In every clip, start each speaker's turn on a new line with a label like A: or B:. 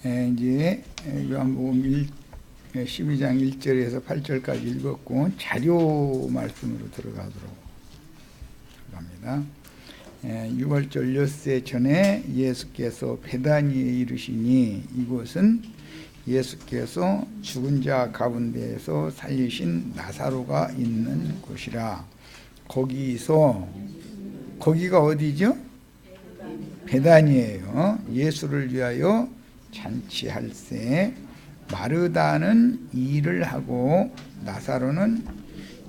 A: 이제 요한복음 12장 1절에서 8절까지 읽었고 자료 말씀으로 들어가도록 합니다. 6월절 엿새 전에 예수께서 베다니에 이르시니 이곳은 예수께서 죽은 자 가운데에서 살리신 나사로가 있는 곳이라. 거기가 어디죠? 베다니예요. 예수를 위하여 잔치할세 마르다는 일을 하고 나사로는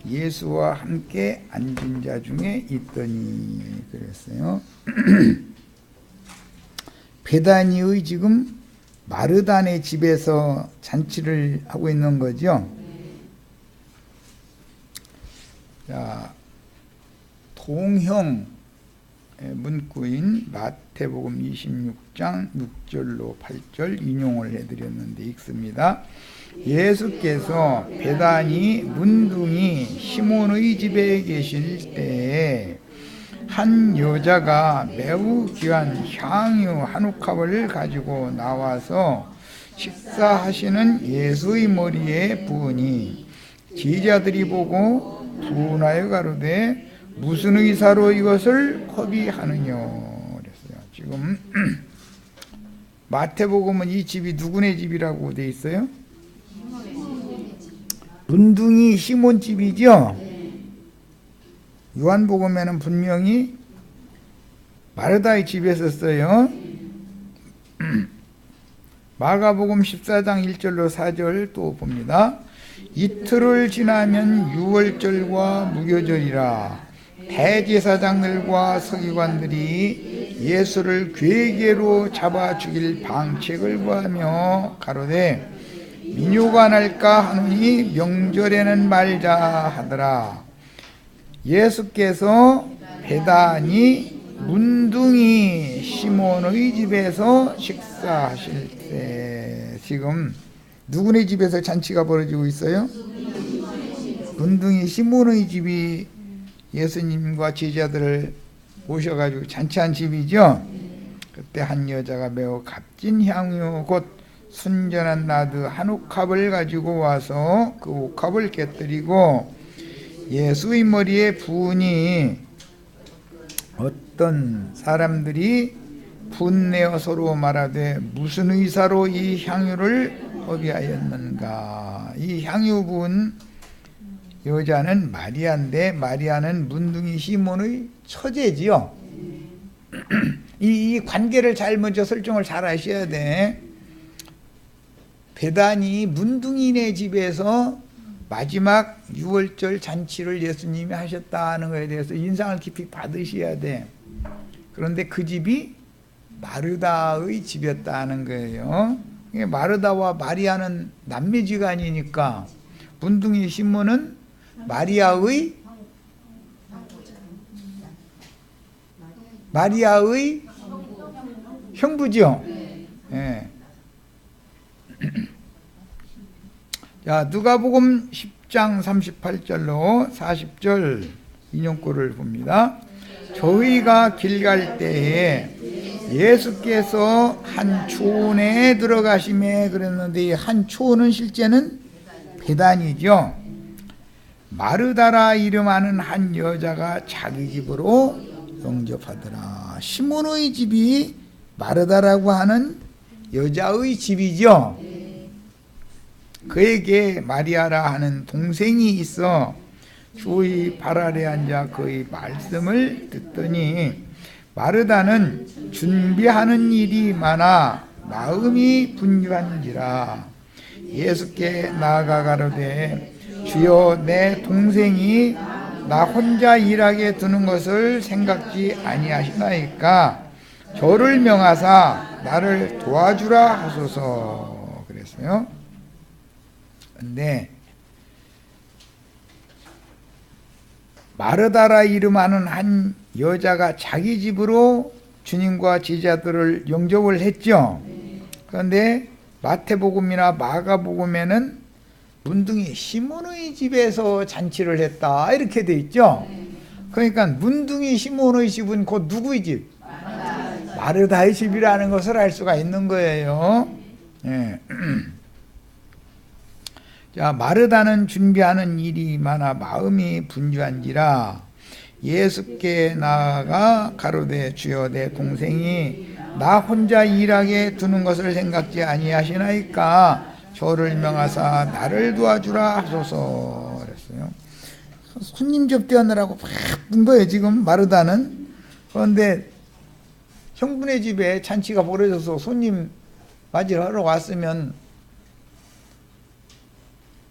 A: 예수와 함께 앉은 자 중에 있더니 그랬어요. 베다니의 지금 마르다네 집에서 잔치를 하고 있는 거죠. 자, 동형 문구인 마태복음 26장 6절로 8절 인용을 해드렸는데 읽습니다. 예수께서 베다니 문둥이 시몬의 집에 계실 때에 한 여자가 매우 귀한 향유 한 옥합을 가지고 나와서 식사하시는 예수의 머리에 부으니 제자들이 보고 분하여 가로되 무슨 의사로 이것을 허비하느냐 그랬어요. 지금 마태복음은 이 집이 누구네 집이라고 돼 있어요? 문둥이 시몬 집이죠. 요한복음에는 분명히 마르다의 집에서 써요. 마가복음 14장 1절로 4절 또 봅니다. 이틀을 지나면 유월절과 무교절이라 대제사장들과 서기관들이 예수를 괴계로 잡아 죽일 방책을 구하며 가로되 민요가 날까 하노니 명절에는 말자 하더라. 예수께서 베다니 문둥이 시몬의 집에서 식사하실 때 지금 누구네 집에서 잔치가 벌어지고 있어요? 문둥이 시몬의 집이 예수님과 제자들을 모셔가지고 잔치한 집이죠. 그때 한 여자가 매우 값진 향유 곧 순전한 나드 한 옥합을 가지고 와서 그 옥합을 깨뜨리고 예수의 머리에 부으니 어떤 사람들이 분내어 서로 말하되 무슨 의사로 이 향유를 허비하였는가. 이 향유 부은 여자는 마리아인데 마리아는 문둥이 시몬의 처제지요. 이 관계를 잘 먼저 설정을 잘 하셔야 돼. 베다니 문둥이네 집에서 마지막 유월절 잔치를 예수님이 하셨다는 것에 대해서 인상을 깊이 받으셔야 돼. 그런데 그 집이 마르다의 집이었다는 거예요. 마르다와 마리아는 남매지간이니까 문둥이 시몬은 마리아의 형부죠. 예. 자, 누가복음 10장 38절로 40절 인용구를 봅니다. 저희가 길 갈 때에 예수께서 한 촌에 들어가시매 그랬는데 이 한 촌은 실제는 베다니죠. 마르다라 이름하는 한 여자가 자기 집으로 영접하더라. 시몬의 집이 마르다라고 하는 여자의 집이죠. 그에게 마리아라 하는 동생이 있어 주의 발 아래 앉아 그의 말씀을 듣더니 마르다는 준비하는 일이 많아 마음이 분주한지라. 예수께 나아가 가로되 주여 내 동생이 나 혼자 일하게 두는 것을 생각지 아니하시나이까 저를 명하사 나를 도와주라 하소서 그랬어요. 근데 마르다라 이름하는 한 여자가 자기 집으로 주님과 제자들을 영접을 했죠. 그런데 마태복음이나 마가복음에는 문둥이 시몬의 집에서 잔치를 했다 이렇게 돼 있죠. 그러니까 문둥이 시몬의 집은 곧 누구의 집? 마르다의 집이라는 것을 알 수가 있는 거예요. 예. 자, 마르다는 준비하는 일이 많아 마음이 분주한지라 예수께 나아가 가로되 주여 내 동생이 나 혼자 일하게 두는 것을 생각지 아니하시나이까 저를 명하사 나를 도와주라 하소서 그랬어요. 손님 접대하느라고 바쁜 거예요 지금 마르다는. 그런데 형부네 집에 잔치가 벌어져서 손님 맞이를 하러 왔으면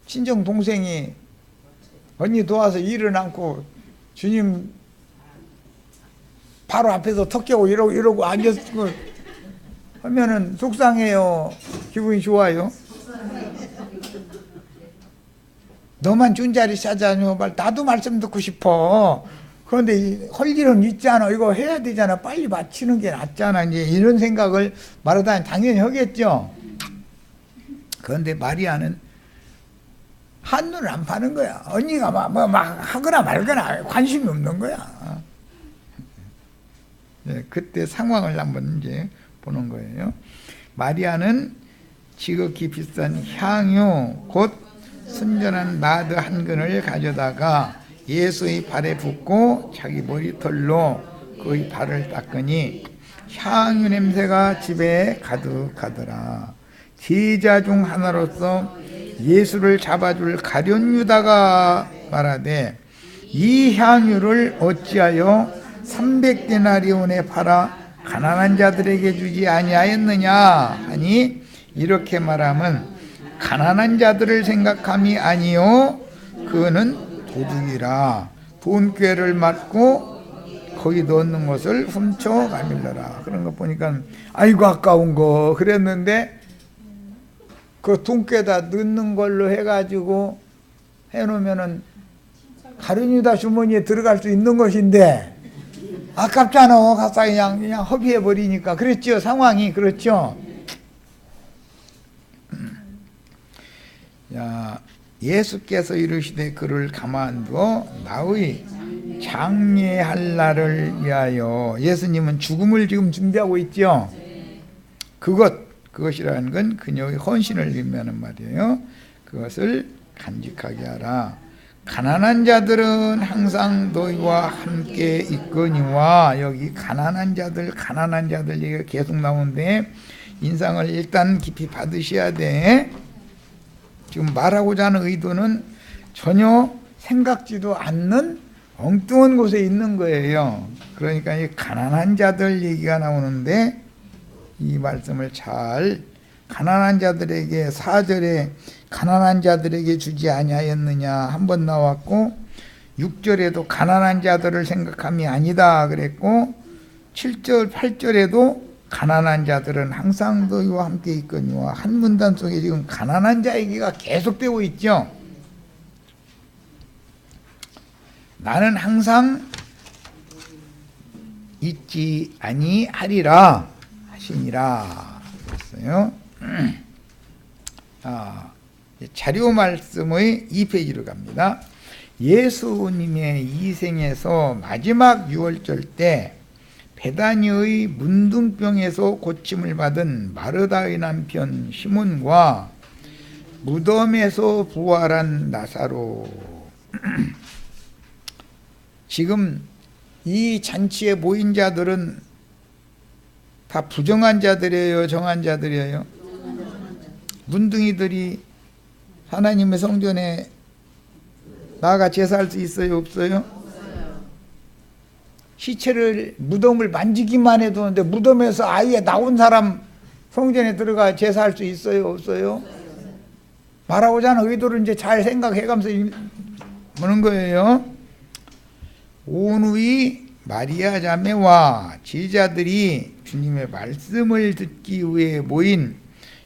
A: 친정 동생이 언니 도와서 일을 않고 주님 바로 앞에서 턱 깨고 이러고 앉았고 하면은 속상해요? 기분이 좋아요? 너만 준 자리 찾아줘. 나도 말씀 듣고 싶어. 그런데 할 일은 있잖아. 이거 해야 되잖아. 빨리 마치는 게 낫잖아. 이제 이런 생각을 마르다는 당연히 하겠죠. 그런데 마리아는 한눈을 안 파는 거야. 언니가 막 하거나 말거나 관심이 없는 거야. 네, 그때 상황을 한번 이제 보는 거예요. 마리아는 지극히 비싼 향유 곧 순전한 나드 한 근을 가져다가 예수의 발에 붓고 자기 머리털로 그의 발을 닦으니 향유 냄새가 집에 가득하더라. 제자 중 하나로서 예수를 잡아줄 가룟 유다가 말하되 이 향유를 어찌하여 300데나리온에 팔아 가난한 자들에게 주지 아니하였느냐 하니 이렇게 말하면 가난한 자들을 생각함이 아니요 그는 도둑이라 돈꾀를 맞고 거기 넣는 것을 훔쳐 가밀러라. 그런 거 보니까 아이고 아까운 거 그랬는데 그 돈꾀다 넣는 걸로 해가지고 해놓으면은 가룟유다 주머니에 들어갈 수 있는 것인데 아깝잖아. 가서 그냥 허비해 버리니까. 그랬죠. 상황이 그렇죠. 야, 예수께서 이르시되 그를 가만두어 나의 장례할 날을 위하여. 예수님은 죽음을 지금 준비하고 있죠. 그것이라는 건 그녀의 헌신을 의미하는 말이에요. 그것을 간직하게 하라. 가난한 자들은 항상 너희와 함께 있거니와. 여기 가난한 자들 얘기가 계속 나오는데 인상을 일단 깊이 받으셔야 돼. 지금 말하고자 하는 의도는 전혀 생각지도 않는 엉뚱한 곳에 있는 거예요. 그러니까 이 가난한 자들 얘기가 나오는데 이 말씀을 잘 가난한 자들에게 4절에 가난한 자들에게 주지 아니하였느냐 한번 나왔고 6절에도 가난한 자들을 생각함이 아니다 그랬고 7절 8절에도 가난한 자들은 항상 너희와 함께 있거니와 한 문단 속에 지금 가난한 자 얘기가 계속되고 있죠. 나는 항상 있지 아니하리라 하시니라 그랬어요. 자료 말씀의 2페이지로 갑니다. 예수님의 이 생에서 마지막 유월절 때 베다니의 문둥병에서 고침을 받은 마르다의 남편 시몬과 무덤에서 부활한 나사로. 지금 이 잔치에 모인 자들은 다 부정한 자들이에요, 정한 자들이에요? 문둥이들이 하나님의 성전에 나아가 제사할 수 있어요, 없어요? 시체를 무덤을 만지기만 해도 되는데 무덤에서 아예 나온 사람 성전에 들어가 제사할 수 있어요, 없어요? 말하고자 하는 의도를 이제 잘 생각해가면서 보는 거예요. 온후히 마리아 자매와 제자들이 주님의 말씀을 듣기 위해 모인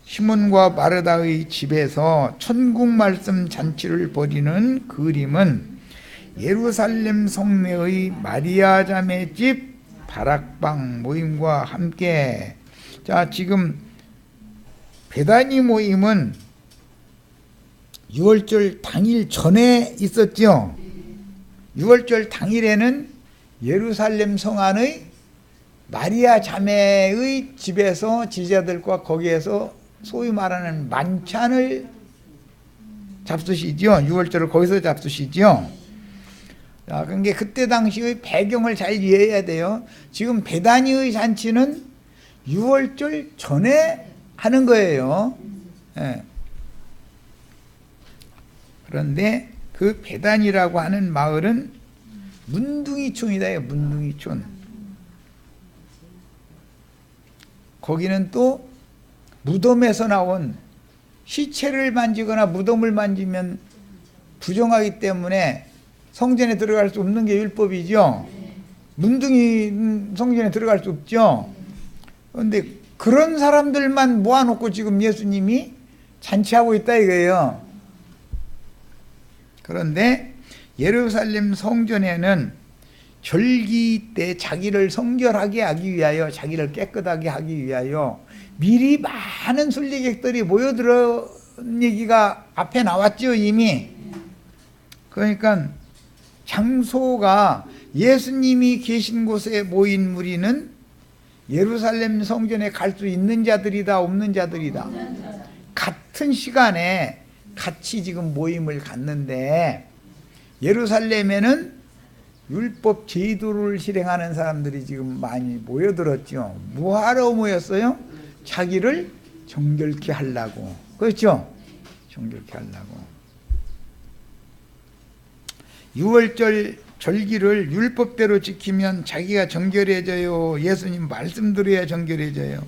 A: 시몬과 마르다의 집에서 천국 말씀 잔치를 벌이는 그림은 예루살렘 성내의 마리아 자매 집 다락방 모임과 함께. 자, 지금 베다니 모임은 유월절 당일 전에 있었죠. 유월절 당일에는 예루살렘 성 안의 마리아 자매의 집에서 제자들과 거기에서 소위 말하는 만찬을 잡수시죠. 유월절을 거기서 잡수시죠. 그러니까 그때 당시의 배경을 잘 이해해야 돼요. 지금 베다니의 잔치는 유월절 전에 하는 거예요. 예. 그런데 그 베다니라고 하는 마을은 문둥이촌이다. 문둥이촌. 거기는 또 무덤에서 나온 시체를 만지거나 무덤을 만지면 부정하기 때문에 성전에 들어갈 수 없는 게 율법이죠. 문둥이 성전에 들어갈 수 없죠. 그런데 그런 사람들만 모아놓고 지금 예수님이 잔치하고 있다 이거예요. 그런데 예루살렘 성전에는 절기 때 자기를 성결하게 하기 위하여, 자기를 깨끗하게 하기 위하여 미리 많은 순례객들이 모여들은 얘기가 앞에 나왔죠, 이미. 그러니까 장소가 예수님이 계신 곳에 모인 무리는 예루살렘 성전에 갈 수 있는 자들이다, 없는 자들이다. 같은 시간에 같이 지금 모임을 갖는데, 예루살렘에는 율법 제도를 실행하는 사람들이 지금 많이 모여들었죠. 뭐하러 모였어요? 자기를 정결케 하려고. 그렇죠? 정결케 하려고. 유월절 절기를 율법대로 지키면 자기가 정결해져요? 예수님 말씀 들어야 정결해져요?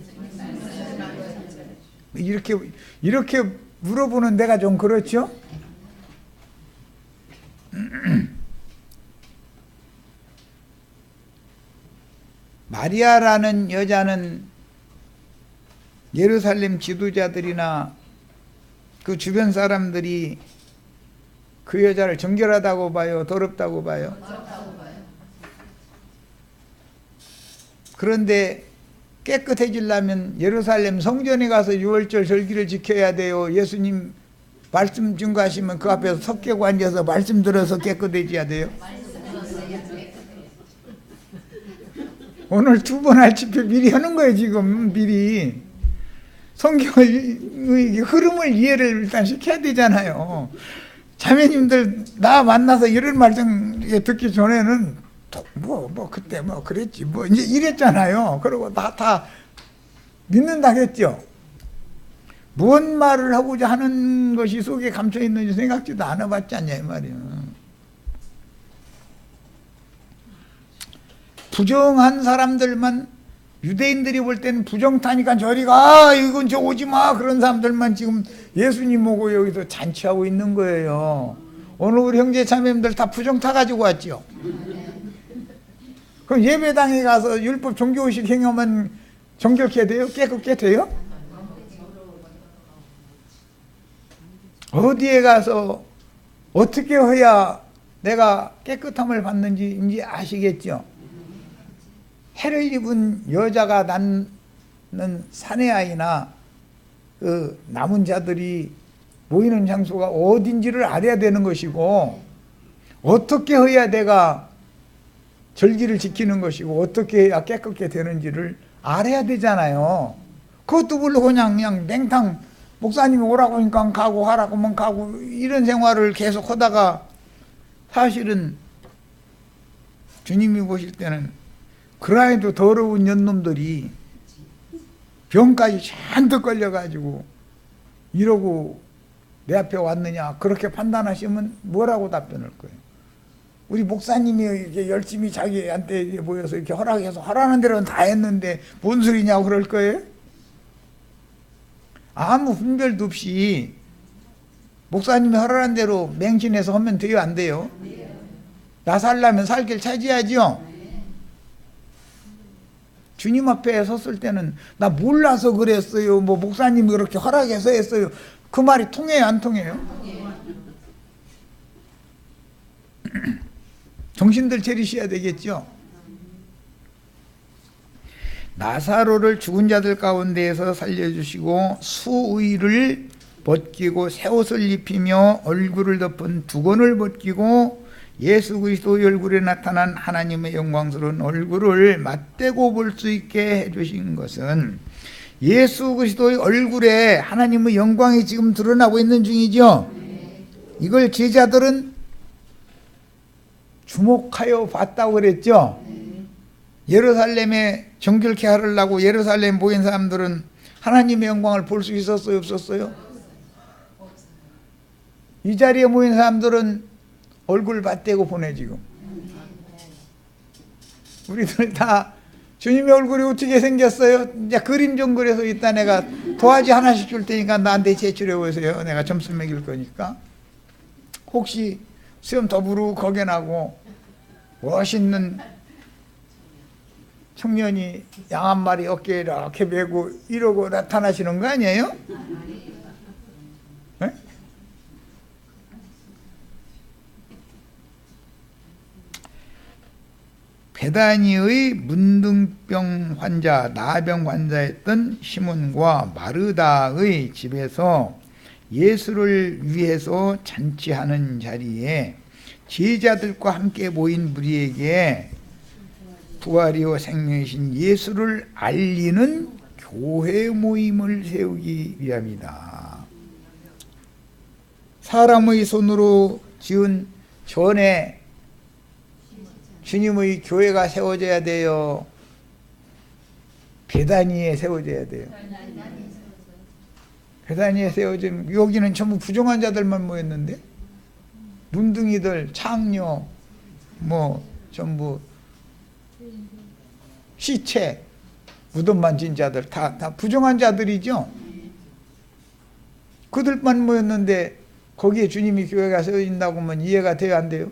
A: 이렇게 물어보는 데가 좀 그렇죠? 마리아라는 여자는 예루살렘 지도자들이나 그 주변 사람들이 그 여자를 정결하다고 봐요? 더럽다고 봐요? 그런데 깨끗해지려면 예루살렘 성전에 가서 유월절 절기를 지켜야 돼요? 예수님 말씀 증거하시면 그 앞에서 석 깨고 앉아서 말씀 들어서 깨끗해져야 돼요? 오늘 두 번 할 집회 미리 하는 거예요. 지금 미리 성경의 흐름을 이해를 일단 시켜야 되잖아요. 자매님들 나 만나서 이런 말씀 듣기 전에는 그때 그랬지 이제 이랬잖아요. 그러고 다 믿는다겠죠. 뭔 말을 하고자 하는 것이 속에 감춰 있는지 생각지도 안 해봤지 않냐 이 말이에요. 부정한 사람들만, 유대인들이 볼 때는 부정타니까 저리 가, 이건 저 오지 마, 그런 사람들만 지금 예수님 오고 여기서 잔치하고 있는 거예요. 오늘 우리 형제 자매님들 다 부정타 가지고 왔죠. 그럼 예배당에 가서 율법 종교의식 행하면 정결케 돼요? 깨끗게 돼요? 어디에 가서 어떻게 해야 내가 깨끗함을 받는지 이제 아시겠죠? 해를 입은 여자가 낳는 사내아이나 그 남은 자들이 모이는 장소가 어딘지를 알아야 되는 것이고, 어떻게 해야 내가 절기를 지키는 것이고 어떻게 해야 깨끗게 되는지를 알아야 되잖아요. 그것도 모르고 그냥 냉탕 목사님이 오라고 하니까 가고 하라고 하면 가고 이런 생활을 계속 하다가, 사실은 주님이 보실 때는 그라이도 더러운 년놈들이 병까지 잔뜩 걸려가지고 이러고 내 앞에 왔느냐, 그렇게 판단하시면 뭐라고 답변할 거예요? 우리 목사님이 이렇게 열심히 자기한테 모여서 이렇게 허락해서 하라는 대로는 다 했는데 뭔 소리냐고 그럴 거예요? 아무 분별도 없이 목사님이 허락한 대로 맹신해서 하면 돼요, 안 돼요? 나 살려면 살 길 찾아야죠. 주님 앞에 섰을 때는 나 몰라서 그랬어요, 뭐 목사님이 그렇게 허락해서 했어요, 그 말이 통해요, 안 통해요? 정신들 차리셔야 되겠죠. 나사로를 죽은 자들 가운데에서 살려주시고 수의를 벗기고 새 옷을 입히며 얼굴을 덮은 두건을 벗기고 예수 그리스도의 얼굴에 나타난 하나님의 영광스러운 얼굴을 맞대고 볼 수 있게 해주신 것은 예수 그리스도의 얼굴에 하나님의 영광이 지금 드러나고 있는 중이죠. 이걸 제자들은 주목하여 봤다고 그랬죠. 예루살렘에 정결케 하려고 예루살렘 모인 사람들은 하나님의 영광을 볼 수 있었어요, 없었어요? 이 자리에 모인 사람들은 얼굴 맞대고 보내. 지금 우리들 다 주님의 얼굴이 어떻게 생겼어요? 이제 그림 좀 그려서 이따 내가 도화지 하나씩 줄 테니까 나한테 제출해 오세요. 내가 점수 매길 거니까. 혹시 수염 더부룩하게 나고 멋있는 청년이 양 한 마리 어깨에 이렇게 메고 이러고 나타나시는 거 아니에요? 네? 베다니의 문둥병 환자, 나병 환자였던 시몬과 마르다의 집에서 예수를 위해서 잔치하는 자리에 제자들과 함께 모인 무리에게 부활이요 생명이신 예수를 알리는 교회 모임을 세우기 위함이다. 사람의 손으로 지은 전에 주님의 교회가 세워져야 돼요? 베다니에 세워져야 돼요? 베다니에 세워지면 여기는 전부 부정한 자들만 모였는데 문둥이들, 창녀, 뭐 전부 시체, 무덤 만진 자들 다 부정한 자들이죠. 그들만 모였는데 거기에 주님이 교회가 세워진다고 하면 이해가 돼요, 안 돼요?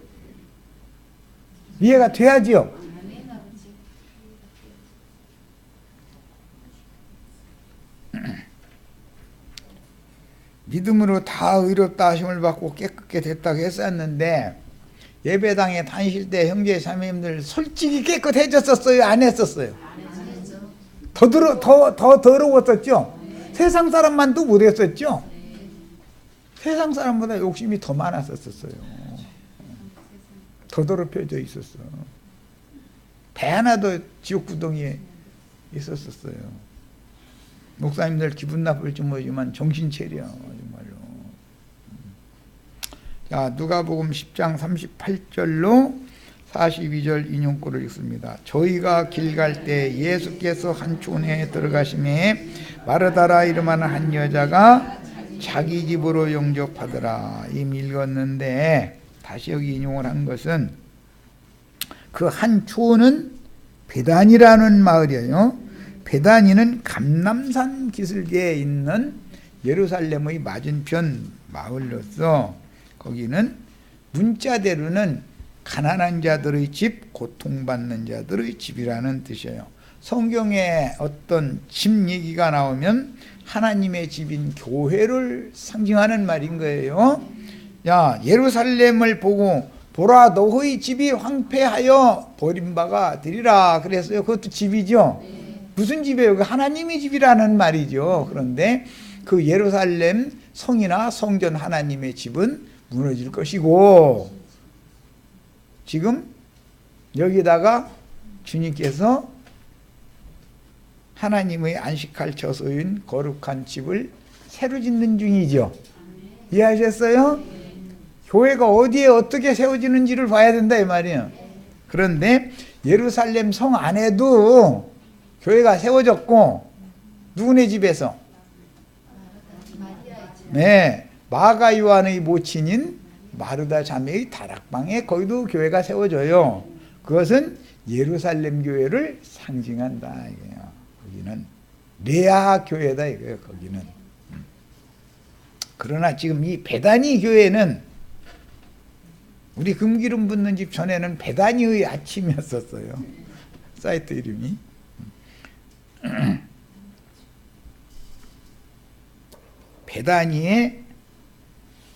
A: 이해가 돼야지요. 믿음으로 다 의롭다 하심을 받고 깨끗게 됐다고 했었는데 예배당에 다니실 때 형제 자매님들 솔직히 깨끗해졌었어요? 안 했었어요? 더 더러웠었죠? 세상 사람만도 못했었죠? 세상 사람보다 욕심이 더 많았었어요. 더 더럽혀져 있었어. 배 하나도 지옥 구덩이에 있었어요. 목사님들 기분 나쁠지 모르지만 정신 차려, 정말로. 자, 누가복음 10장 38절로 42절 인용구를 읽습니다. 저희가 길 갈 때 예수께서 한 촌에 들어가심에 마르다라 이름하는 한 여자가 자기 집으로 영접하더라. 이미 읽었는데 다시 여기 인용을 한 것은 그 한 촌은 베단이라는 마을이에요. 베다니는 감람산 기슭에 있는 예루살렘의 맞은편 마을로서 거기는 문자대로는 가난한 자들의 집, 고통받는 자들의 집이라는 뜻이에요. 성경에 어떤 집 얘기가 나오면 하나님의 집인 교회를 상징하는 말인 거예요. 야, 예루살렘을 보고 보라, 너의 집이 황폐하여 버림바가 되리라 그랬어요. 그것도 집이죠. 무슨 집이에요? 하나님의 집이라는 말이죠. 그런데 그 예루살렘 성이나 성전 하나님의 집은 무너질 것이고 지금 여기다가 주님께서 하나님의 안식할 처소인 거룩한 집을 새로 짓는 중이죠. 이해하셨어요? 교회가 어디에 어떻게 세워지는지를 봐야 된다 이 말이에요. 그런데 예루살렘 성 안에도 교회가 세워졌고 누구네 집에서? 네, 마가 요한의 모친인 마르다 자매의 다락방에 거기도 교회가 세워져요. 그것은 예루살렘 교회를 상징한다 이거예요. 거기는 레아 교회다 이거예요. 거기는. 그러나 지금 이 베다니 교회는 우리 금기름 붓는 집 전에는 베다니의 아침이었었어요. 사이트 이름이. 베다니의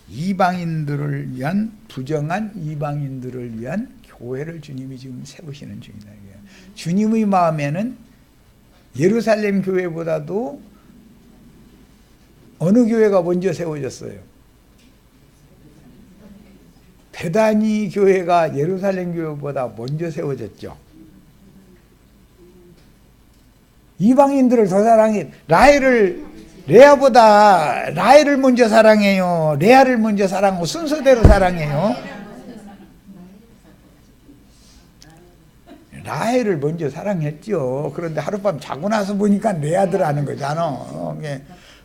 A: 이방인들을 위한 부정한 이방인들을 위한 교회를 주님이 지금 세우시는 중이다. 주님의 마음에는 예루살렘 교회보다도 어느 교회가 먼저 세워졌어요? 베다니 교회가 예루살렘 교회보다 먼저 세워졌죠. 이방인들을 더 사랑해. 레아보다 라헬을 먼저 사랑해요. 레아를 먼저 사랑하고 순서대로 사랑해요. 라헬을 먼저 사랑했죠. 그런데 하룻밤 자고 나서 보니까 레아들 하는 거잖아.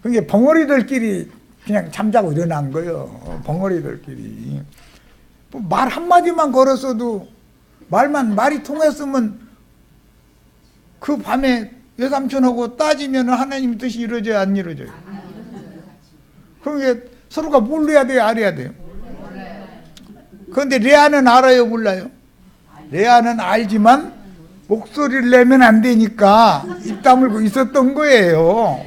A: 그게 벙어리들끼리 그냥 잠자고 일어난 거예요. 벙어리들끼리. 말 한마디만 걸었어도 말이 통했으면 그 밤에 외삼촌하고 따지면 하나님 뜻이 이루어져요, 안 이루어져요? 그게 서로가 몰라야 돼요, 알아야 돼요? 그런데 레아는 알아요, 몰라요? 레아는 알지만 목소리를 내면 안 되니까 입 다물고 있었던 거예요.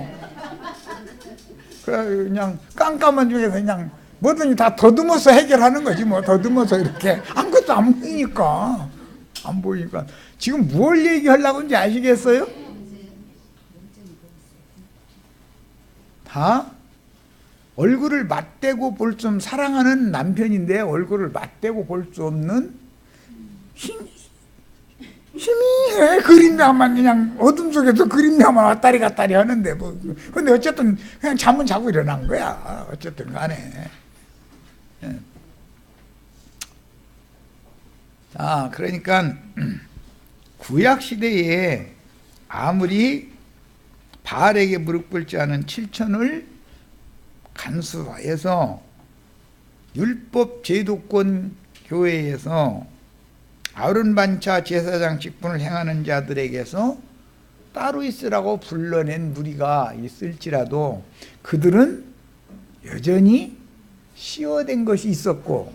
A: 그냥 깜깜한 중에 그냥 뭐든지 다 더듬어서 해결하는 거지, 뭐. 더듬어서 이렇게. 아무것도 안 보이니까. 안 보이니까. 지금 뭘 얘기하려고 하는지 아시겠어요? 다 얼굴을 맞대고 볼 수 없는, 사랑하는 남편인데 얼굴을 맞대고 볼 수 없는 힘이 그림자만, 그냥 어둠 속에서 그림자만 왔다리 갔다리 하는데 뭐. 근데 어쨌든 그냥 잠은 자고 일어난 거야. 어쨌든 간에. 자, 그러니까 구약 시대에 아무리 바알에게 무릎 꿇지 않은 7천을 간수해서 율법 제도권 교회에서 아론 반차 제사장 직분을 행하는 자들에게서 따로 있으라고 불러낸 무리가 있을지라도 그들은 여전히 시어된 것이 있었고,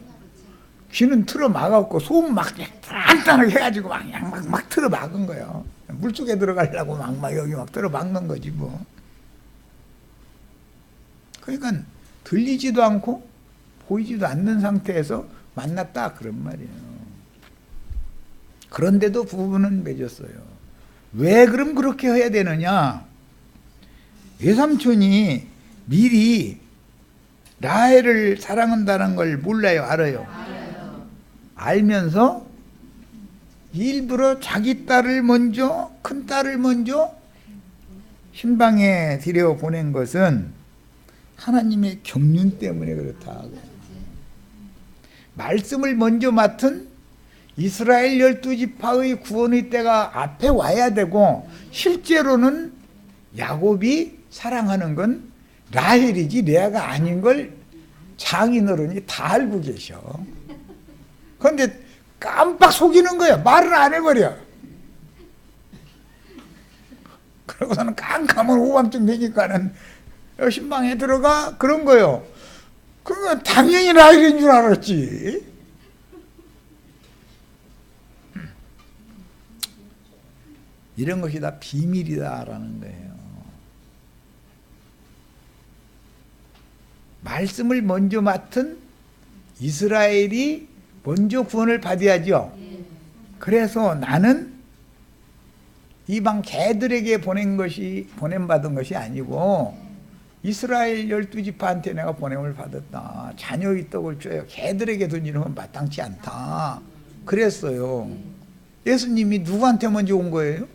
A: 귀는 틀어 막았고, 소음 막 단단하게 해가지고 막 틀어 막은 거예요. 물속에 들어가려고 막 여기 막 틀어 막는 거지 뭐. 그러니까 들리지도 않고 보이지도 않는 상태에서 만났다, 그런 말이에요. 그런데도 부부는 맺었어요. 왜 그럼 그렇게 해야 되느냐? 외삼촌이 미리 라헬을 사랑한다는 걸 몰라요, 알아요? 알면서 일부러 자기 딸을 먼저, 큰 딸을 먼저 신방에 들여보낸 것은 하나님의 경륜 때문에 그렇다. 말씀을 먼저 맡은 이스라엘 12지파의 구원의 때가 앞에 와야 되고, 실제로는 야곱이 사랑하는 건 라헬이지 레아가 아닌 걸 장인어른이 다 알고 계셔. 그런데 깜빡 속이는 거야. 말을 안 해버려. 그러고서는 깜깜한 오밤쯤 되니까는 신방에 들어가, 그런 거요. 그러면 당연히 라헬인 줄 알았지. 이런 것이 다 비밀이다라는 거예요. 말씀을 먼저 맡은 이스라엘이 먼저 구원을 받아야죠. 그래서 나는 이방 개들에게 보냄받은 것이 아니고 이스라엘 12지파한테 내가 보냄을 받았다. 자녀의 떡을 줘요. 개들에게 던지는 건 마땅치 않다. 그랬어요. 예수님이 누구한테 먼저 온 거예요?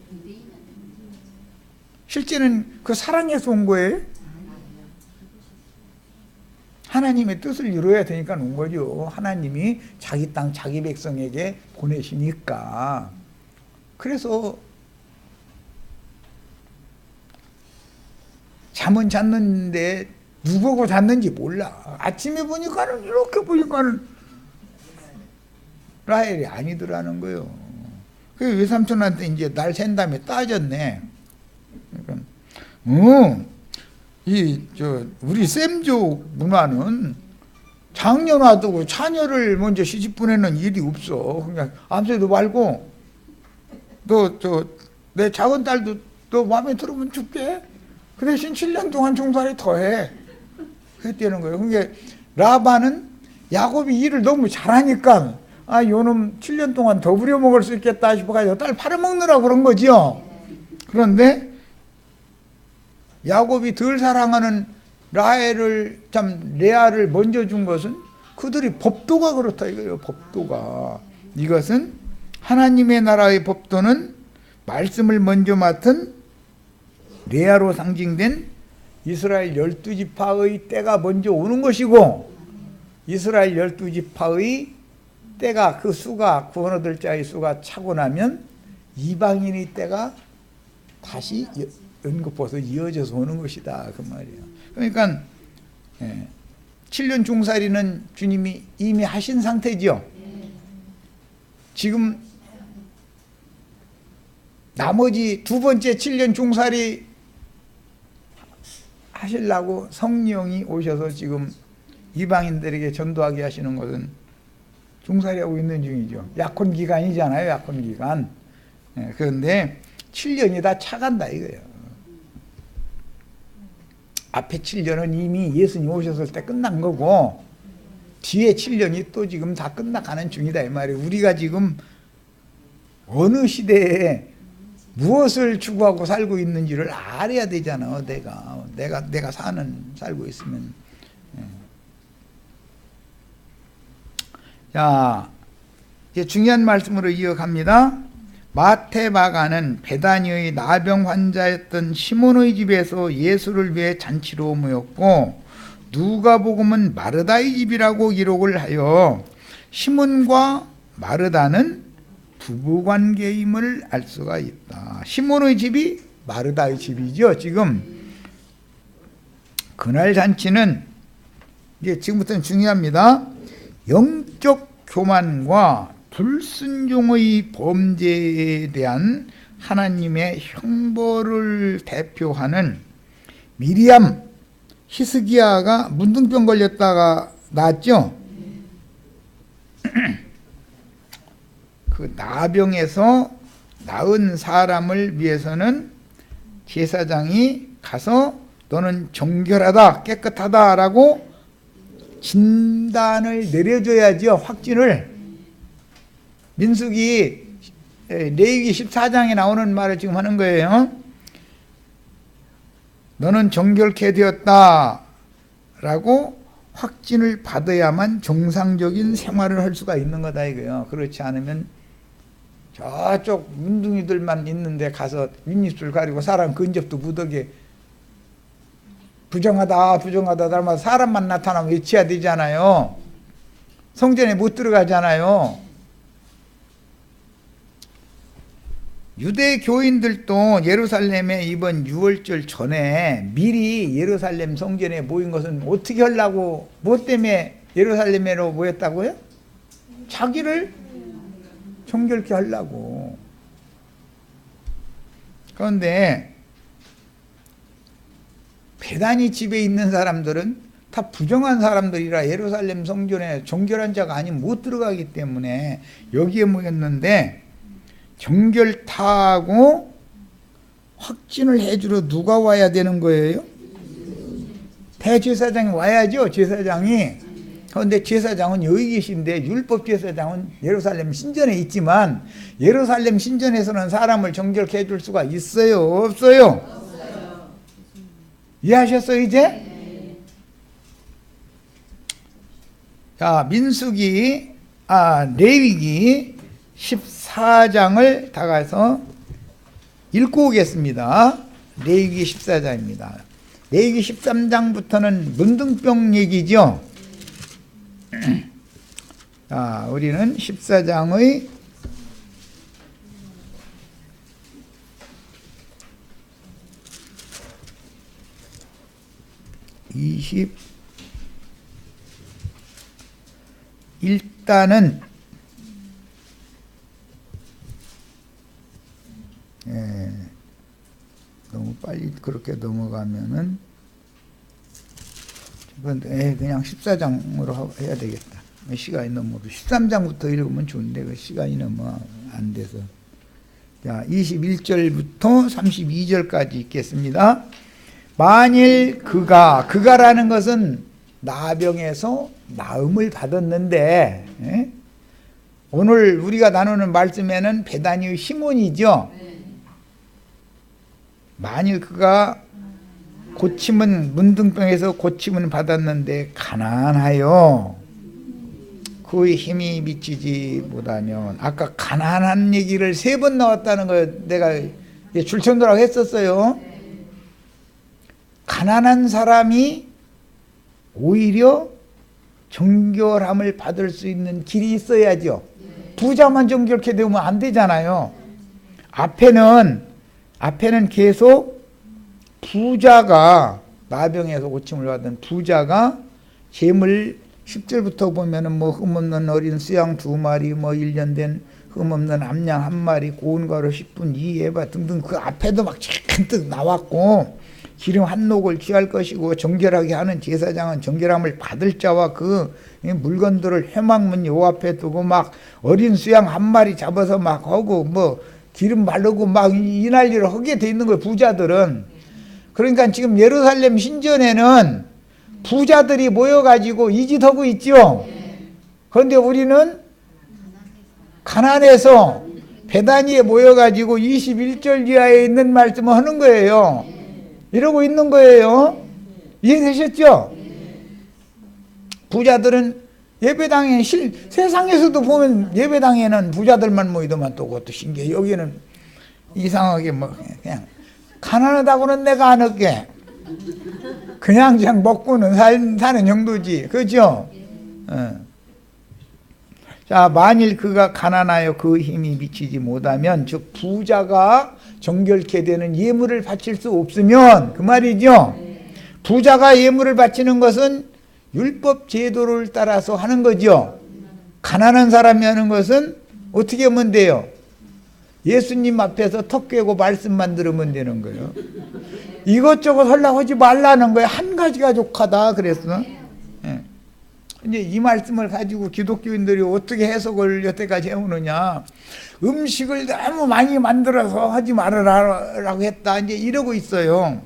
A: 실제는 그 사랑에서 온 거예요? 하나님의 뜻을 이루어야 되니까 온 거죠. 하나님이 자기 땅, 자기 백성에게 보내시니까. 그래서 잠은 잤는데 누구하고 잤는지 몰라. 아침에 보니까는, 이렇게 보니까는 라헬이 아니더라는 거예요. 그 외삼촌한테 이제 날 샌 다음에 따졌네. 그러니까, 우리 셈족 문화는 장녀 놔두고 자녀를 먼저 시집 보내는 일이 없어. 그냥 암세도 말고, 내 작은 딸도 너 마음에 들으면 줄게. 그 대신 7년 동안 종살이 더 해. 그랬다는 거예요. 그러니까 라반은 야곱이 일을 너무 잘하니까, 요놈 7년 동안 더 부려먹을 수 있겠다 싶어가지고 딸 팔아먹느라고 그런 거지요. 그런데 야곱이 덜 사랑하는 레아를 먼저 준 것은 그들이 법도가 그렇다 이거예요. 법도가. 이것은 하나님의 나라의 법도는 말씀을 먼저 맡은 레아로 상징된 이스라엘 12지파의 때가 먼저 오는 것이고, 이스라엘 12지파의 때가, 그 수가, 구원 얻을 자의 수가 차고 나면 이방인의 때가 다시 연거푸어서 이어져서 오는 것이다 그 말이에요. 그러니까 7년 중살이는 주님이 이미 하신 상태죠. 지금 나머지 두 번째 7년 중살이 하시려고 성령이 오셔서 지금 이방인들에게 전도하게 하시는 것은 중살이하고 있는 중이죠. 약혼 기간이잖아요. 약혼 기간. 그런데 7년이 다 차간다 이거예요. 앞에 7년은 이미 예수님 오셨을 때 끝난 거고, 뒤에 7년이 또 지금 다 끝나가는 중이다 이 말이에요. 우리가 지금 어느 시대에 무엇을 추구하고 살고 있는지를 알아야 되잖아. 내가 살고 있으면. 자, 이제 중요한 말씀으로 이어갑니다. 마태마가는 베다니의 나병 환자였던 시몬의 집에서 예수를 위해 잔치로 모였고, 누가복음은 마르다의 집이라고 기록을 하여 시몬과 마르다는 부부관계임을 알 수가 있다. 시몬의 집이 마르다의 집이죠. 지금 그날 잔치는 이제 지금부터는 중요합니다. 영적 교만과 불순종의 범죄에 대한 하나님의 형벌을 대표하는 미리암, 히스기야가 문둥병 걸렸다가 나았죠. 그 나병에서 나은 사람을 위해서는 제사장이 가서 너는 정결하다, 깨끗하다라고 진단을 내려줘야죠. 확진을. 민수기 레위기 14장에 나오는 말을 지금 하는 거예요. 너는 정결케 되었다 라고 확진을 받아야만 정상적인 생활을 할 수가 있는 거다 이거예요. 그렇지 않으면 저쪽 문둥이들만 있는데 가서 윗입술 가리고 사람 근접도 못하게 부정하다 닮아서 사람만 나타나면 외쳐야 되잖아요. 성전에 못 들어가잖아요. 유대 교인들도 예루살렘에 이번 6월절 전에 미리 예루살렘 성전에 모인 것은 어떻게 하려고, 뭐 때문에 예루살렘으로 모였다고요? 자기를 정결케 하려고. 그런데 베다니 집에 있는 사람들은 다 부정한 사람들이라 예루살렘 성전에 정결한 자가 아니면 못 들어가기 때문에 여기에 모였는데, 정결타하고 확진을 해주러 누가 와야 되는 거예요? 대제사장이 와야죠. 제사장이. 그런데 제사장은 여기 계신데 율법 제사장은 예루살렘 신전에 있지만, 예루살렘 신전에서는 사람을 정결케 해줄 수가 있어요? 없어요? 없어요. 이해하셨어요 이제? 자, 레위기 14장을 다 가서 읽고 오겠습니다. 레위기 14장입니다. 레위기 13장부터는 문둥병 얘기죠. 자, 우리는 14장의 21단은 너무 빨리 그렇게 넘어가면은 그냥 14장으로 해야 되겠다. 시간이 너무 13장부터 읽으면 좋은데 그 시간이 너무 안 돼서. 자, 21절부터 32절까지 읽겠습니다. 만일 그가라는 것은 나병에서 나음을 받았는데, 오늘 우리가 나누는 말씀에는 베다니의 시몬이죠. 만일 그가 문둥병에서 고침은 받았는데 가난하여 그 힘이 미치지 못하면, 아까 가난한 얘기를 3번 나왔다는 걸 내가 줄천도라고 했었어요. 가난한 사람이 오히려 정결함을 받을 수 있는 길이 있어야죠. 부자만 정결케 되면 안 되잖아요. 앞에는 계속 부자가, 나병에서 고침을 받은 부자가 재물 10절부터 보면은 뭐 흠없는 어린 수양 2마리, 뭐 1년 된 흠없는 암양 1마리, 고운 가루 10분 2에바 등등 그 앞에도 막 잔뜩 나왔고, 기름 한 녹을 취할 것이고, 정결하게 하는 제사장은 정결함을 받을 자와 그 물건들을 회막문 요 앞에 두고 막 어린 수양 1마리 잡아서 막 하고 뭐 기름 바르고 막 이 난리를 하게 돼 있는 거예요, 부자들은. 그러니까 지금 예루살렘 신전에는 부자들이 모여가지고 이 짓 하고 있죠. 그런데 우리는 가난해서 베다니에 모여가지고 21절 이하에 있는 말씀을 하는 거예요. 이러고 있는 거예요. 이해되셨죠? 부자들은 예배당에 세상에서도 보면 예배당에는 부자들만 모이더만 또 그것도 신기해. 여기는 이상하게 뭐 그냥 가난하다고는 내가 안 할게. 그냥 먹고는 사는 정도지. 그죠? 자, 만일 그가 가난하여 그 힘이 미치지 못하면, 즉 부자가 정결케 되는 예물을 바칠 수 없으면, 그 말이죠. 부자가 예물을 바치는 것은 율법 제도를 따라서 하는 거죠. 가난한 사람이 하는 것은 어떻게 하면 돼요? 예수님 앞에서 턱 깨고 말씀만 들으면 되는 거예요. 이것저것 하려고 하지 말라는 거예요. 한 가지가 족하다 그랬어. 이제 이 말씀을 가지고 기독교인들이 어떻게 해석을 여태까지 해오느냐. 음식을 너무 많이 만들어서 하지 말으라고 했다. 이제 이러고 있어요.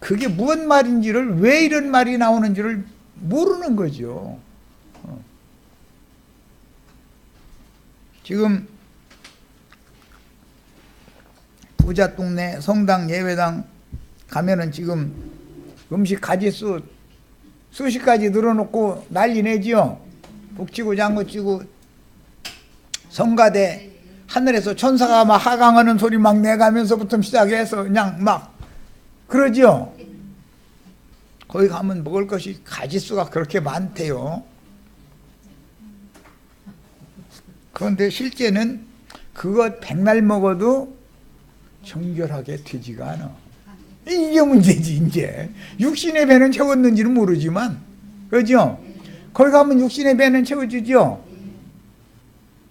A: 그게 무슨 말인지를, 왜 이런 말이 나오는지를 모르는 거죠. 지금 부자 동네 성당 예배당 가면은 지금 음식 가지수 수십 가지 늘어놓고 난리 내지요. 북치고 장구치고 성가대 하늘에서 천사가 막 하강하는 소리 막 내가면서부터 시작해서 그냥 막 그러지요. 거기 가면 먹을 것이 가지수가 그렇게 많대요. 그런데 실제는 그거 백날 먹어도 정결하게 되지가 않아. 이게 문제지. 이제 육신의 배는 채웠는지는 모르지만, 그죠? 거기 가면 육신의 배는 채워주죠.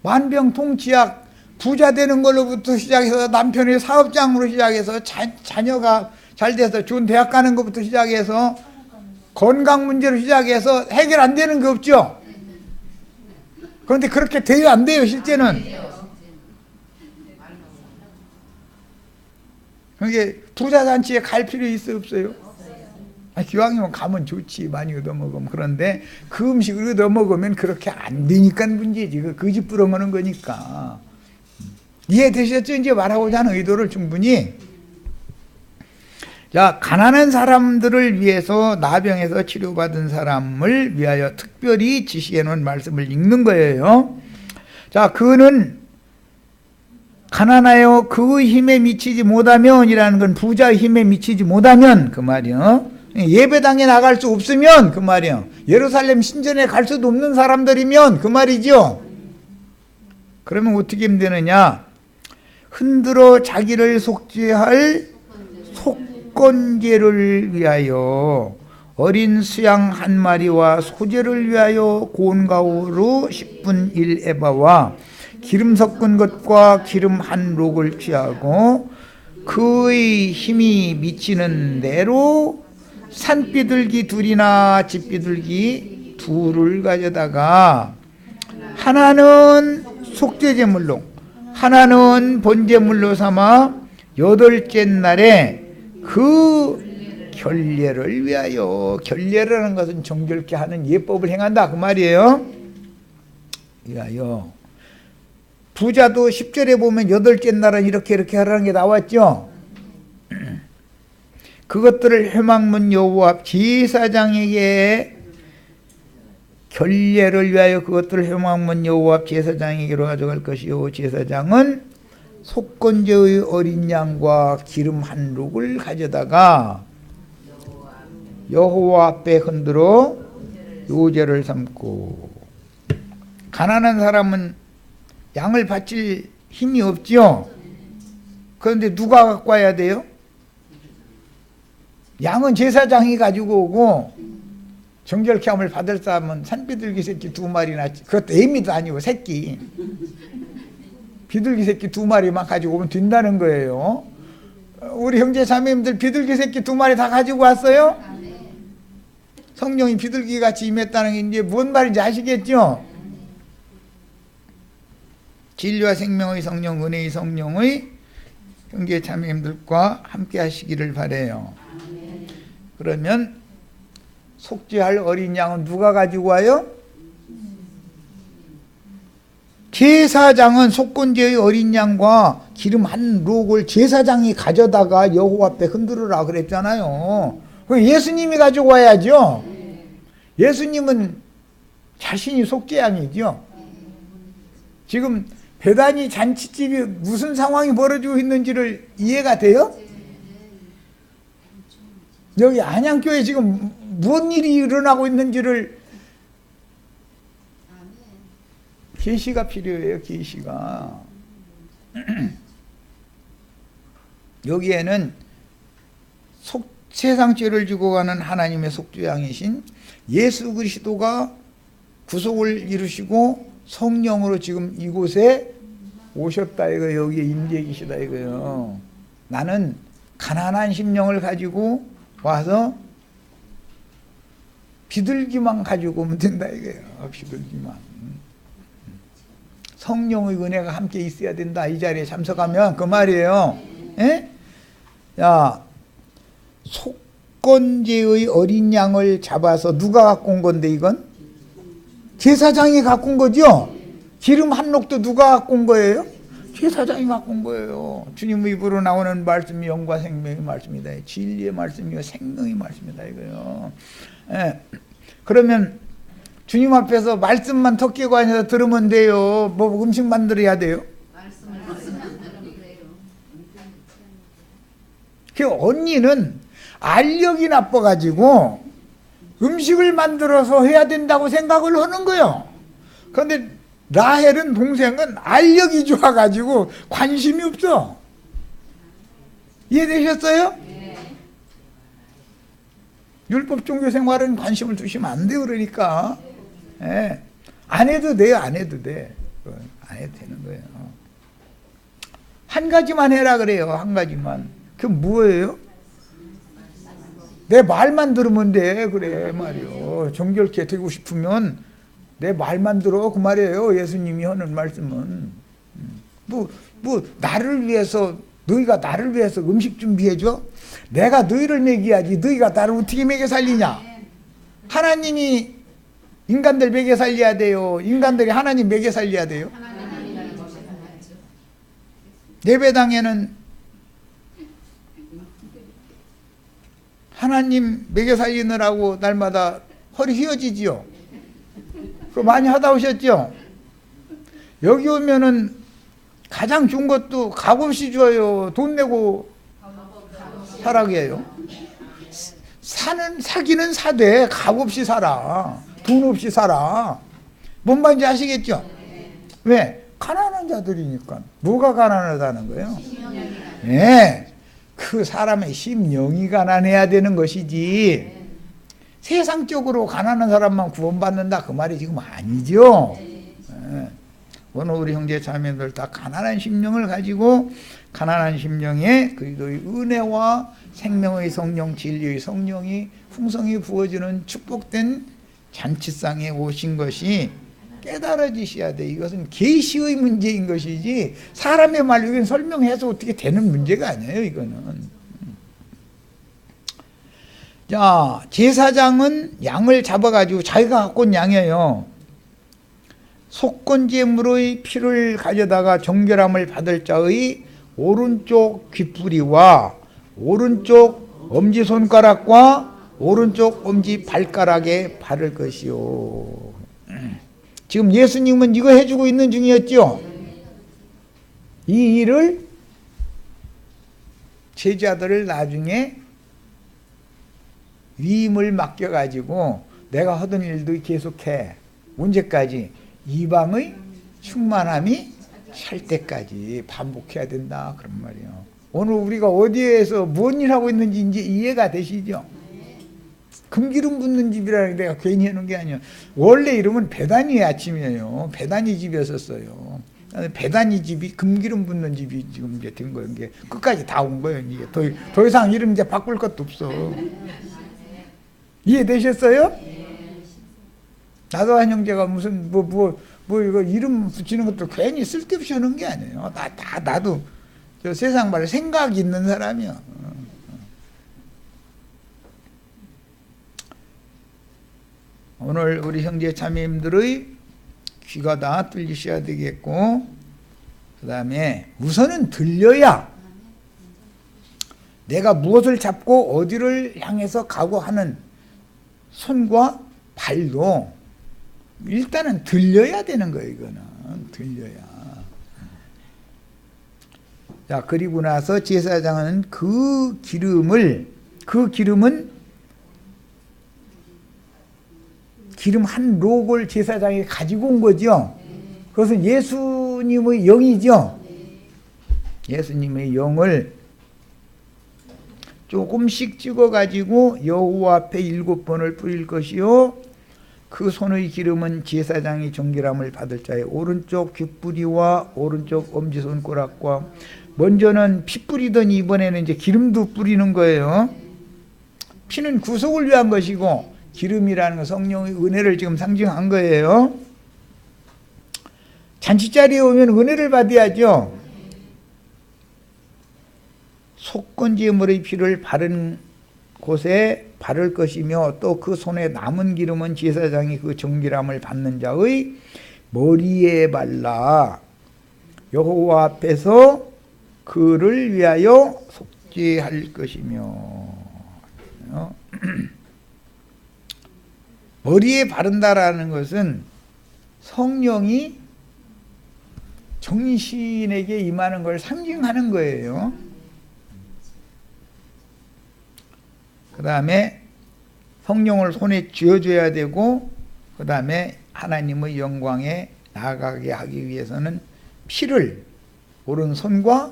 A: 만병통치약, 부자 되는 걸로부터 시작해서 남편의 사업장으로 시작해서 자녀가 잘 돼서 좋은 대학 가는 것부터 시작해서 건강 문제로 시작해서 해결 안 되는 게 없죠. 그런데 그렇게 돼요, 안 돼요, 실제는? 그게 부자 잔치에 갈 필요 있어, 없어요? 기왕이면 가면 좋지, 많이 얻어먹으면. 그런데 그 음식을 얻어먹으면 그렇게 안 되니까 문제지. 그 집 부러먹는 거니까. 이해되셨죠? 이제 말하고자 하는 의도를 충분히. 자, 가난한 사람들을 위해서 나병에서 치료받은 사람을 위하여 특별히 지시해 놓은 말씀을 읽는 거예요. 자, 그는 가난하여 그 힘에 미치지 못하면 이라는 건 부자의 힘에 미치지 못하면 그 말이요. 예배당에 나갈 수 없으면 그 말이요. 예루살렘 신전에 갈 수도 없는 사람들이면 그 말이죠. 그러면 어떻게 하면 되느냐? 흔들어 자기를 속죄할 속건제를 위하여 어린 수양 1마리와 소제를 위하여 고운 가루로 10분 1에바와 기름 섞은 것과 기름 1록을 취하고 그의 힘이 미치는 대로 산비둘기 2이나 집비둘기 2를 가져다가 하나는 속죄제물로 하나는 번제물로 삼아 8째 날에 그 결례를 위하여, 결례라는 것은 정결케 하는 예법을 행한다 그 말이에요. 위하여. 부자도 10절에 보면 8째 날은 이렇게 하라는 게 나왔죠. 그것들을 회막문 여호와 앞 제사장에게 결례를 위하여 그것들을 회망문 여호와 앞 제사장에게로 가져갈 것이요 제사장은 속건제의 어린 양과 기름 한 룩을 가져다가 여호와 앞에 흔들어 요제를 삼고. 가난한 사람은 양을 바칠 힘이 없죠. 그런데 누가 갖고 와야 돼요? 양은 제사장이 가지고 오고, 정결케 함을 받을 사람은 산비둘기 새끼 2마리나, 그것도 애미도 아니고 새끼, 비둘기 새끼 2마리만 가지고 오면 된다는 거예요. 우리 형제 자매님들 비둘기 새끼 2마리 다 가지고 왔어요? 성령이 비둘기 같이 임했다는 게 이제 뭔 말인지 아시겠죠? 진리와 생명의 성령, 은혜의 성령의 형제 자매님들과 함께 하시기를 바라요. 그러면 속죄할 어린 양은 누가 가지고 와요? 제사장은 속건제의 어린 양과 기름 한 록을 제사장이 가져다가 여호와 앞에 흔들으라 그랬잖아요. 예수님이 가지고 와야죠. 예수님은 자신이 속죄양이죠. 지금 베다니 잔치집이 무슨 상황이 벌어지고 있는지를 이해가 돼요? 여기 안양교회 지금 무슨 일이 일어나고 있는지를 계시가 필요해요. 계시가. 여기에는 세상 죄를 지고 가는 하나님의 속죄양이신 예수 그리스도가 구속을 이루시고 성령으로 지금 이곳에 오셨다 이거, 여기에 임재 계시다 이거요. 나는 가난한 심령을 가지고 와서 비둘기만 가지고 오면 된다 이거예요. 비둘기만. 성령의 은혜가 함께 있어야 된다. 이 자리에 참석하면 그 말이에요. 예? 야, 속건제의 어린 양을 잡아서 누가 갖고 온 건데 이건? 제사장이 갖고 온 거죠? 기름 한 록도 누가 갖고 온 거예요? 제사장이 갖고 온 거예요. 주님 입으로 나오는 말씀이 영과 생명의 말씀이다. 진리의 말씀이요 생명의 말씀이다 이거요. 예. 그러면 주님 앞에서 말씀만 턱 끼고 앉아서 들으면 돼요? 뭐 음식 만들어야 돼요? 그 언니는 알력이 나빠가지고 음식을 만들어서 해야 된다고 생각을 하는 거예요. 그런데 라헬은 동생은 알력이 좋아가지고 관심이 없어. 이해되셨어요? 네. 율법 종교 생활은 관심을 두시면 안 돼요. 그러니까 예. 안 해도 돼요. 안 해도 돼. 안 해도 되는 거예요. 한 가지만 해라 그래요. 한 가지만. 그게 뭐예요? 내 말만 들으면 돼. 그래 말이요. 정결케 되고 싶으면 내 말만 들어 그 말이에요. 예수님이 하는 말씀은 뭐 나를 위해서, 너희가 나를 위해서 음식 준비해줘? 내가 너희를 먹여야지 너희가 나를 어떻게 먹여 살리냐? 하나님이 인간들 먹여 살려야 돼요? 인간들이 하나님 먹여 살려야 돼요? 예배당에는 하나님 먹여 살리느라고 날마다 허리 휘어지지요. 그거 많이 하다 오셨죠? 여기 오면은 가장 좋은 것도 값없이 줘요. 돈 내고 사라게 해요. 사기는 사되 값없이 살아. 돈 없이 살아. 뭔 말인지 아시겠죠? 왜? 가난한 자들이니까. 뭐가 가난하다는 거예요? 네. 그 사람의 심령이 가난해야 되는 것이지 세상적으로 가난한 사람만 구원받는다 그 말이 지금 아니죠. 네. 오늘 우리 형제 자매들 다 가난한 심령을 가지고 가난한 심령에 그리스도의 은혜와 생명의 성령, 진리의 성령이 풍성히 부어지는 축복된 잔치상에 오신 것이 깨달아지셔야 돼. 이것은 계시의 문제인 것이지 사람의 말로 이건 설명해서 어떻게 되는 문제가 아니에요. 이거는. 자, 제사장은 양을 잡아가지고 자기가 갖고 온 양이에요. 속건제물의 피를 가져다가 정결함을 받을 자의 오른쪽 귓뿌리와 오른쪽 엄지손가락과 오른쪽 엄지발가락에 바를 것이요. 지금 예수님은 이거 해주고 있는 중이었죠. 이 일을 제자들을 나중에 위임을 맡겨가지고 내가 하던 일도 계속해. 언제까지? 이방의 충만함이 찰 때까지 반복해야 된다. 그런 말이에요. 오늘 우리가 어디에서 뭔 일 하고 있는지 이제 이해가 되시죠? 금기름 붓는 집이라는 게 내가 괜히 해놓은 게 아니에요. 원래 이름은 베다니의 아침이에요. 베다니 집이었었어요. 베다니 집이 금기름 붓는 집이 지금 이제 된 거예요. 이게 끝까지 다 온 거예요. 이게 더 이상 이름 이제 바꿀 것도 없어. 이해되셨어요? 나도한 형제가 무슨 뭐 이거 이름 붙이는 것도 괜히 쓸데없이 하는 게 아니에요. 나도 저 세상 말 생각이 있는 사람이야. 오늘 우리 형제 자매님들의 귀가 다 뚫리셔야 되겠고, 그 다음에 우선은 들려야 내가 무엇을 잡고 어디를 향해서 가고 하는 손과 발도 일단은 들려야 되는 거예요. 이거는 들려야. 자, 그리고 나서 제사장은 그 기름은 기름 한 록을 제사장이 가지고 온 거죠. 그것은 예수님의 영이죠. 예수님의 영을 조금씩 찍어가지고 여호와 앞에 7번을 뿌릴 것이요, 그 손의 기름은 제사장이 정결함을 받을 자의 오른쪽 귓뿌리와 오른쪽 엄지손가락과, 먼저는 피 뿌리더니 이번에는 이제 기름도 뿌리는 거예요. 피는 구속을 위한 것이고 기름이라는 건 성령의 은혜를 지금 상징한 거예요. 잔치자리에 오면 은혜를 받아야죠. 속건제물의 피를 바른 곳에 바를 것이며, 또 그 손에 남은 기름은 제사장이 그 정결함을 받는 자의 머리에 발라 여호와 앞에서 그를 위하여 속죄할 것이며. 머리에 바른다라는 것은 성령이 정신에게 임하는 걸 상징하는 거예요. 그 다음에 성령을 손에 쥐어줘야 되고, 그 다음에 하나님의 영광에 나아가게 하기 위해서는 피를 오른손과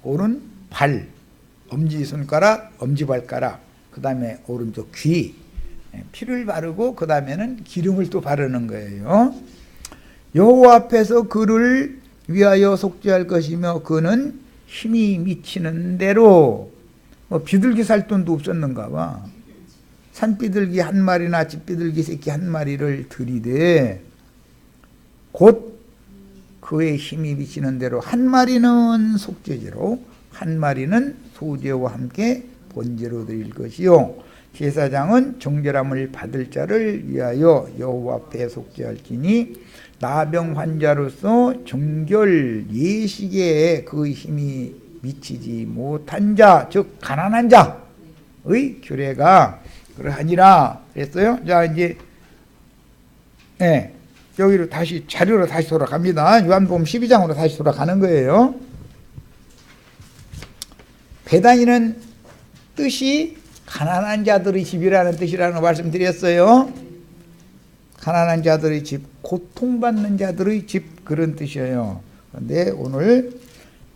A: 오른발, 엄지손가락, 엄지발가락, 그 다음에 오른쪽 귀, 피를 바르고 그 다음에는 기름을 또 바르는 거예요. 여호와 앞에서 그를 위하여 속죄할 것이며, 그는 힘이 미치는 대로, 비둘기 살 돈도 없었는가 봐. 산비둘기 한 마리나 집비둘기 새끼 한 마리를 들이되 곧 그의 힘이 미치는 대로 한 마리는 속죄제로 한 마리는 소제와 함께 번제로 드릴 것이요, 제사장은 정결함을 받을 자를 위하여 여호와 앞에 속죄할지니 나병 환자로서 정결 예식에 그 힘이 미치지 못한 자, 즉 가난한 자의 규례가 그러하니라 그랬어요. 자, 이제 여기로 다시 자료로 다시 돌아갑니다. 요한복음 12장으로 다시 돌아가는 거예요. 베다니는 뜻이 가난한 자들의 집이라는 뜻이라는 말씀드렸어요. 가난한 자들의 집, 고통받는 자들의 집, 그런 뜻이에요. 그런데 오늘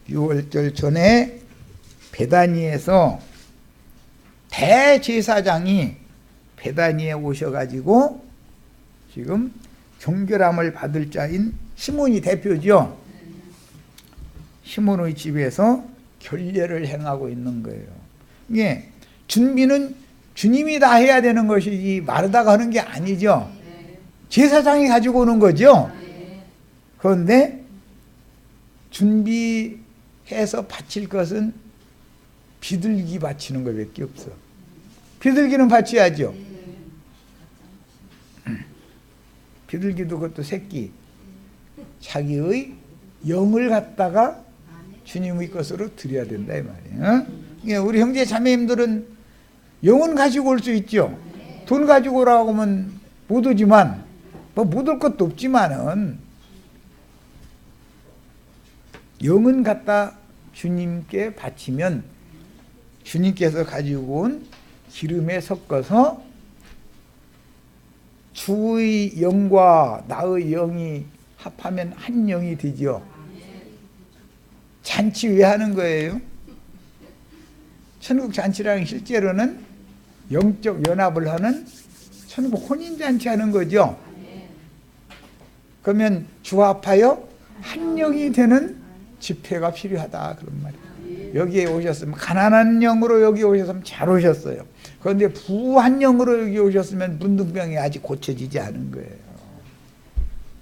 A: 6월절 전에 베다니에서 대제사장이 베다니에 오셔가지고 지금 정결함을 받을 자인 시몬이 대표죠. 시몬의 집에서 결례를 행하고 있는 거예요. 이게 준비는 주님이 다 해야 되는 것이지 마르다가 하는 게 아니죠. 제사장이 가지고 오는 거죠. 그런데 준비해서 바칠 것은 비둘기 바치는 것밖에 없어. 비둘기는 바쳐야죠. 비둘기도 그것도 새끼. 자기의 영을 갖다가 주님의 것으로 드려야 된다 이 말이에요. 우리 형제 자매님들은 영은 가지고 올 수 있죠. 돈 가지고 오라고 하면 못 오지만 뭐 묻을 것도 없지만은 영은 갖다 주님께 바치면 주님께서 가지고 온 기름에 섞어서 주의 영과 나의 영이 합하면 한 영이 되죠. 잔치 왜 하는 거예요? 천국 잔치라는 게 실제로는 영적 연합을 하는 천국 혼인잔치 하는 거죠. 그러면 주합하여 한 영이 되는 집회가 필요하다 그런 말이에요. 여기에 오셨으면 가난한 영으로 여기 오셨으면 잘 오셨어요. 그런데 부한 영으로 여기 오셨으면 문둥병이 아직 고쳐지지 않은 거예요.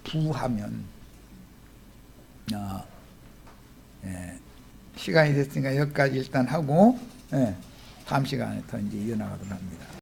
A: 부하면 예. 시간이 됐으니까 여기까지 일단 하고 다음 시간에 더 이제 이어나가도록 합니다.